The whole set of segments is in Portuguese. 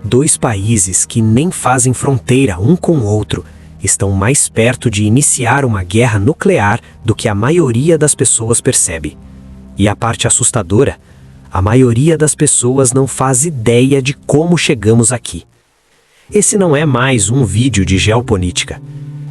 Dois países que nem fazem fronteira um com o outro estão mais perto de iniciar uma guerra nuclear do que a maioria das pessoas percebe. E a parte assustadora, a maioria das pessoas não faz ideia de como chegamos aqui. Esse não é mais um vídeo de geopolítica.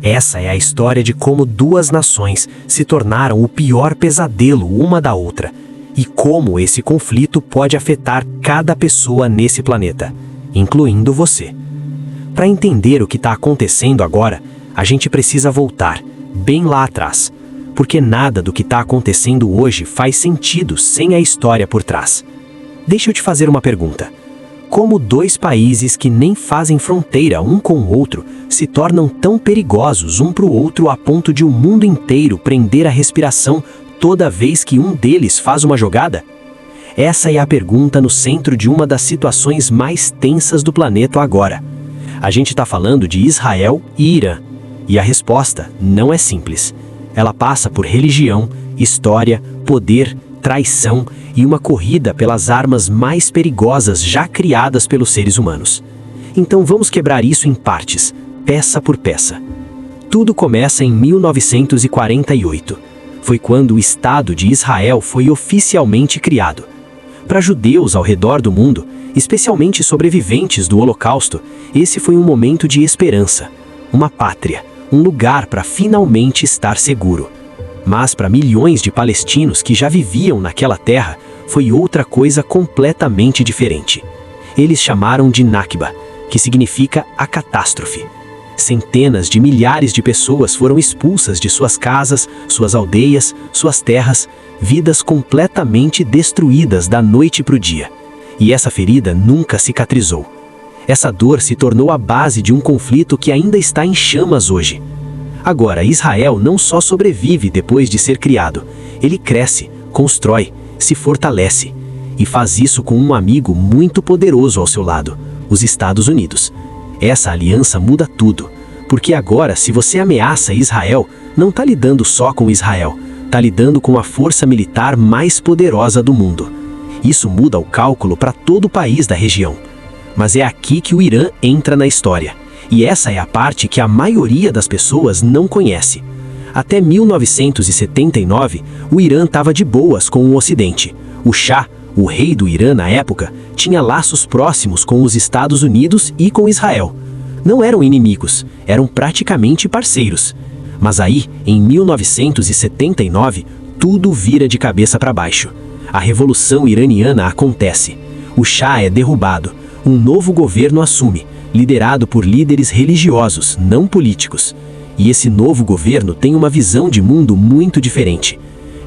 Essa é a história de como duas nações se tornaram o pior pesadelo uma da outra e como esse conflito pode afetar cada pessoa nesse planeta, incluindo você. Para entender o que está acontecendo agora, a gente precisa voltar, bem lá atrás, porque nada do que está acontecendo hoje faz sentido sem a história por trás. Deixa eu te fazer uma pergunta. Como dois países que nem fazem fronteira um com o outro se tornam tão perigosos um para o outro a ponto de o mundo inteiro prender a respiração toda vez que um deles faz uma jogada? Essa é a pergunta no centro de uma das situações mais tensas do planeta agora. A gente está falando de Israel e Irã. E a resposta não é simples. Ela passa por religião, história, poder, traição e uma corrida pelas armas mais perigosas já criadas pelos seres humanos. Então vamos quebrar isso em partes, peça por peça. Tudo começa em 1948. Foi quando o Estado de Israel foi oficialmente criado. Para judeus ao redor do mundo, especialmente sobreviventes do Holocausto, esse foi um momento de esperança, uma pátria, um lugar para finalmente estar seguro. Mas para milhões de palestinos que já viviam naquela terra, foi outra coisa completamente diferente. Eles chamaram de Nakba, que significa a catástrofe. Centenas de milhares de pessoas foram expulsas de suas casas, suas aldeias, suas terras, vidas completamente destruídas da noite para o dia. E essa ferida nunca cicatrizou. Essa dor se tornou a base de um conflito que ainda está em chamas hoje. Agora, Israel não só sobrevive depois de ser criado, ele cresce, constrói, se fortalece. E faz isso com um amigo muito poderoso ao seu lado, os Estados Unidos. Essa aliança muda tudo, porque agora se você ameaça Israel, não está lidando só com Israel, está lidando com a força militar mais poderosa do mundo. Isso muda o cálculo para todo o país da região. Mas é aqui que o Irã entra na história. E essa é a parte que a maioria das pessoas não conhece. Até 1979, o Irã estava de boas com o Ocidente. O Shah, o rei do Irã na época, tinha laços próximos com os Estados Unidos e com Israel. Não eram inimigos, eram praticamente parceiros. Mas aí, em 1979, tudo vira de cabeça para baixo. A Revolução Iraniana acontece. O Shah é derrubado. Um novo governo assume, liderado por líderes religiosos, não políticos. E esse novo governo tem uma visão de mundo muito diferente.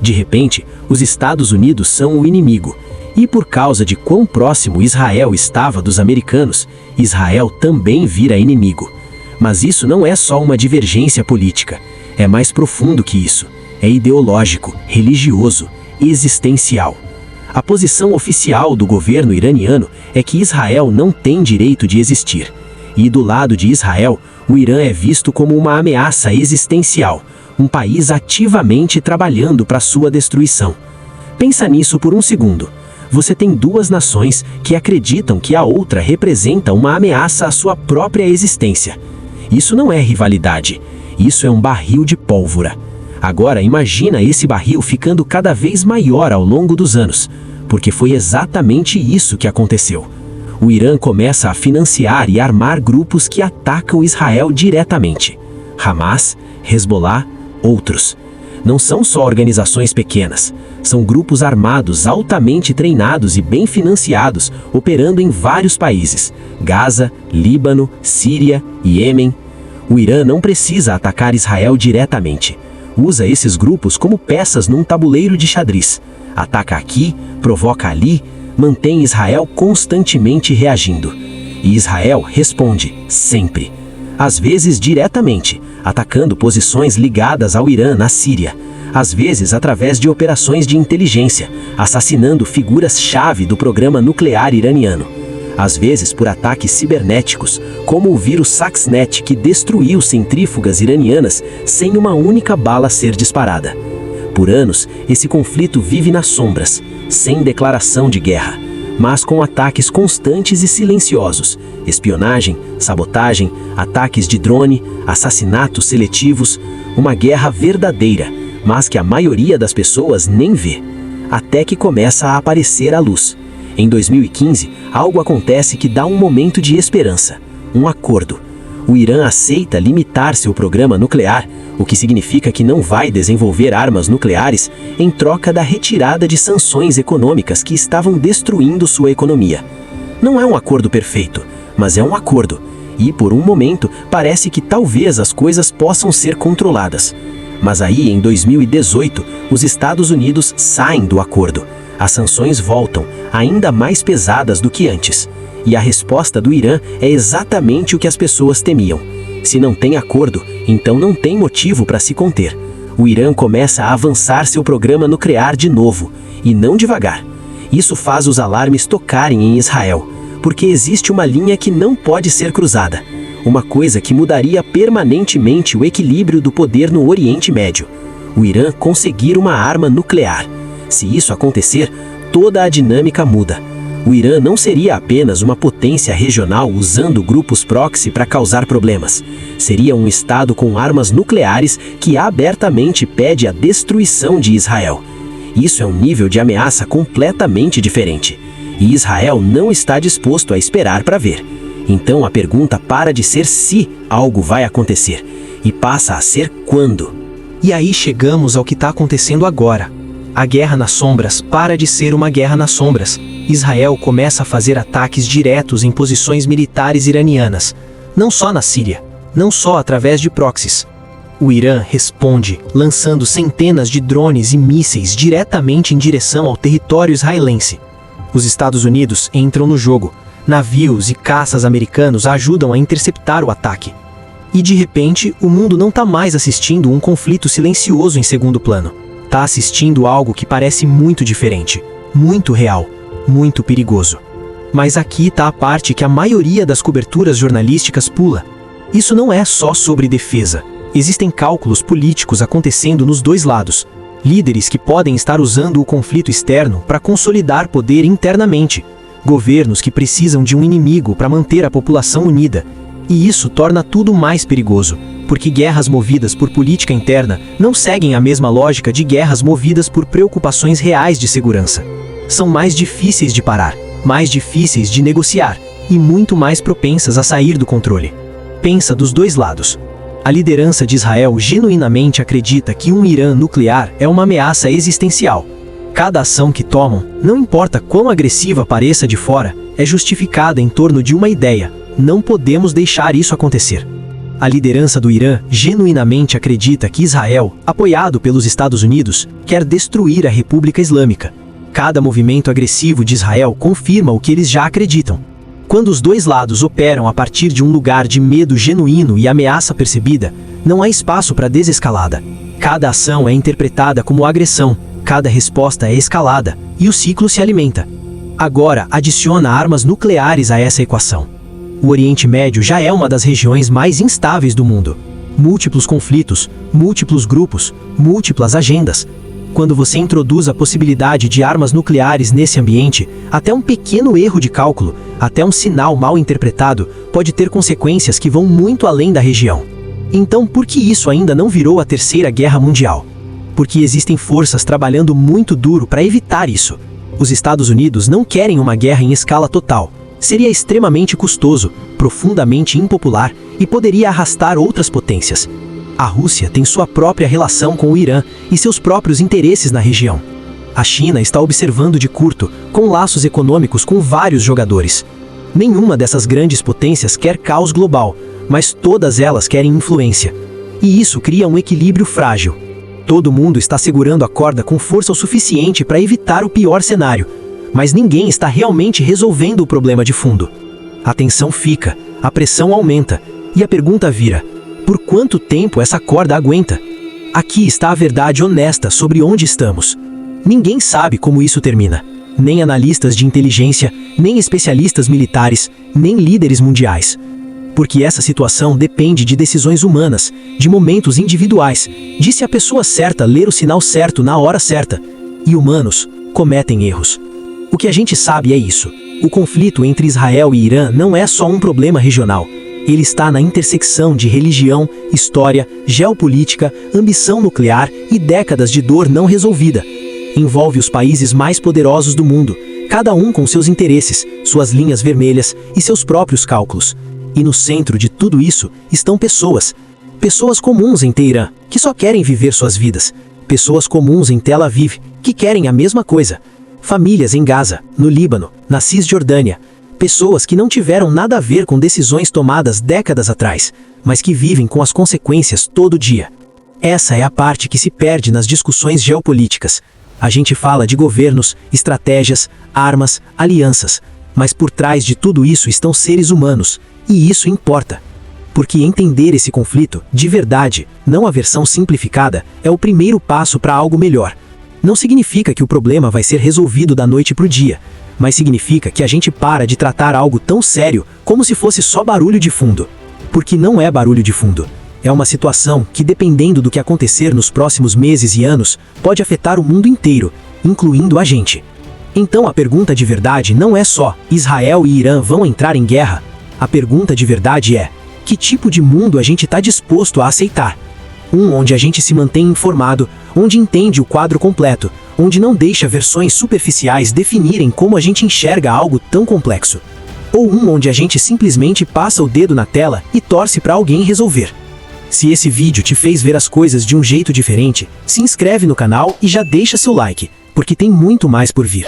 De repente, os Estados Unidos são o inimigo. E por causa de quão próximo Israel estava dos americanos, Israel também vira inimigo. Mas isso não é só uma divergência política. É mais profundo que isso. É ideológico, religioso, existencial. A posição oficial do governo iraniano é que Israel não tem direito de existir. E do lado de Israel, o Irã é visto como uma ameaça existencial, um país ativamente trabalhando para sua destruição. Pensa nisso por um segundo. Você tem duas nações que acreditam que a outra representa uma ameaça à sua própria existência. Isso não é rivalidade, isso é um barril de pólvora. Agora imagina esse barril ficando cada vez maior ao longo dos anos, porque foi exatamente isso que aconteceu. O Irã começa a financiar e armar grupos que atacam Israel diretamente. Hamas, Hezbollah, outros. Não são só organizações pequenas, são grupos armados altamente treinados e bem financiados, operando em vários países: Gaza, Líbano, Síria, Iêmen. O Irã não precisa atacar Israel diretamente. Usa esses grupos como peças num tabuleiro de xadrez. Ataca aqui, provoca ali, mantém Israel constantemente reagindo. E Israel responde, sempre. Às vezes diretamente, atacando posições ligadas ao Irã na Síria. Às vezes através de operações de inteligência, assassinando figuras-chave do programa nuclear iraniano. Às vezes por ataques cibernéticos, como o vírus Stuxnet que destruiu centrífugas iranianas sem uma única bala ser disparada. Por anos, esse conflito vive nas sombras, sem declaração de guerra. mas com ataques constantes e silenciosos, espionagem, sabotagem, ataques de drone, assassinatos seletivos, uma guerra verdadeira, mas que a maioria das pessoas nem vê, até que começa a aparecer a luz. Em 2015, algo acontece que dá um momento de esperança, um acordo. O Irã aceita limitar seu programa nuclear, o que significa que não vai desenvolver armas nucleares em troca da retirada de sanções econômicas que estavam destruindo sua economia. Não é um acordo perfeito, mas é um acordo, e por um momento parece que talvez as coisas possam ser controladas. Mas aí, em 2018, os Estados Unidos saem do acordo. As sanções voltam, ainda mais pesadas do que antes. E a resposta do Irã é exatamente o que as pessoas temiam. Se não tem acordo, então não tem motivo para se conter. O Irã começa a avançar seu programa nuclear de novo, e não devagar. Isso faz os alarmes tocarem em Israel, porque existe uma linha que não pode ser cruzada. Uma coisa que mudaria permanentemente o equilíbrio do poder no Oriente Médio. O Irã conseguir uma arma nuclear. Se isso acontecer, toda a dinâmica muda. O Irã não seria apenas uma potência regional usando grupos proxy para causar problemas. Seria um estado com armas nucleares que abertamente pede a destruição de Israel. Isso é um nível de ameaça completamente diferente. E Israel não está disposto a esperar para ver. Então a pergunta para de ser se algo vai acontecer e passa a ser quando. E aí chegamos ao que está acontecendo agora. A guerra nas sombras para de ser uma guerra nas sombras. Israel começa a fazer ataques diretos em posições militares iranianas, não só na Síria, não só através de proxies. O Irã responde, lançando centenas de drones e mísseis diretamente em direção ao território israelense. Os Estados Unidos entram no jogo. Navios e caças americanos ajudam a interceptar o ataque. E de repente, o mundo não está mais assistindo um conflito silencioso em segundo plano. Está assistindo algo que parece muito diferente, muito real, muito perigoso. Mas aqui está a parte que a maioria das coberturas jornalísticas pula. Isso não é só sobre defesa. Existem cálculos políticos acontecendo nos dois lados. Líderes que podem estar usando o conflito externo para consolidar poder internamente. Governos que precisam de um inimigo para manter a população unida. E isso torna tudo mais perigoso, porque guerras movidas por política interna não seguem a mesma lógica de guerras movidas por preocupações reais de segurança. São mais difíceis de parar, mais difíceis de negociar e muito mais propensas a sair do controle. Pensa dos dois lados. A liderança de Israel genuinamente acredita que um Irã nuclear é uma ameaça existencial. Cada ação que tomam, não importa quão agressiva pareça de fora, é justificada em torno de uma ideia: não podemos deixar isso acontecer. A liderança do Irã genuinamente acredita que Israel, apoiado pelos Estados Unidos, quer destruir a República Islâmica. Cada movimento agressivo de Israel confirma o que eles já acreditam. Quando os dois lados operam a partir de um lugar de medo genuíno e ameaça percebida, não há espaço para desescalada. Cada ação é interpretada como agressão, cada resposta é escalada, e o ciclo se alimenta. Agora, adiciona armas nucleares a essa equação. O Oriente Médio já é uma das regiões mais instáveis do mundo. Múltiplos conflitos, múltiplos grupos, múltiplas agendas. Quando você introduz a possibilidade de armas nucleares nesse ambiente, até um pequeno erro de cálculo, até um sinal mal interpretado, pode ter consequências que vão muito além da região. Então, por que isso ainda não virou a Terceira Guerra Mundial? Porque existem forças trabalhando muito duro para evitar isso. Os Estados Unidos não querem uma guerra em escala total. Seria extremamente custoso, profundamente impopular e poderia arrastar outras potências. A Rússia tem sua própria relação com o Irã e seus próprios interesses na região. A China está observando de curto, com laços econômicos com vários jogadores. Nenhuma dessas grandes potências quer caos global, mas todas elas querem influência. E isso cria um equilíbrio frágil. Todo mundo está segurando a corda com força o suficiente para evitar o pior cenário, mas ninguém está realmente resolvendo o problema de fundo. A tensão fica, a pressão aumenta, e a pergunta vira: por quanto tempo essa corda aguenta? Aqui está a verdade honesta sobre onde estamos. Ninguém sabe como isso termina. Nem analistas de inteligência, nem especialistas militares, nem líderes mundiais. Porque essa situação depende de decisões humanas, de momentos individuais, de se a pessoa certa ler o sinal certo na hora certa. E humanos cometem erros. O que a gente sabe é isso. O conflito entre Israel e Irã não é só um problema regional. Ele está na intersecção de religião, história, geopolítica, ambição nuclear e décadas de dor não resolvida. Envolve os países mais poderosos do mundo, cada um com seus interesses, suas linhas vermelhas e seus próprios cálculos. E no centro de tudo isso estão pessoas. Pessoas comuns em Teherã, que só querem viver suas vidas. Pessoas comuns em Tel Aviv, que querem a mesma coisa. Famílias em Gaza, no Líbano, na Cisjordânia. Pessoas que não tiveram nada a ver com decisões tomadas décadas atrás, mas que vivem com as consequências todo dia. Essa é a parte que se perde nas discussões geopolíticas. A gente fala de governos, estratégias, armas, alianças, mas por trás de tudo isso estão seres humanos, e isso importa. Porque entender esse conflito, de verdade, não a versão simplificada, é o primeiro passo para algo melhor. Não significa que o problema vai ser resolvido da noite para o dia, mas significa que a gente para de tratar algo tão sério como se fosse só barulho de fundo. Porque não é barulho de fundo. É uma situação que, dependendo do que acontecer nos próximos meses e anos, pode afetar o mundo inteiro, incluindo a gente. Então a pergunta de verdade não é só: Israel e Irã vão entrar em guerra? A pergunta de verdade é: que tipo de mundo a gente está disposto a aceitar? Onde a gente se mantém informado, onde entende o quadro completo, onde não deixa versões superficiais definirem como a gente enxerga algo tão complexo. Ou onde a gente simplesmente passa o dedo na tela e torce para alguém resolver. Se esse vídeo te fez ver as coisas de um jeito diferente, se inscreve no canal e já deixa seu like, porque tem muito mais por vir.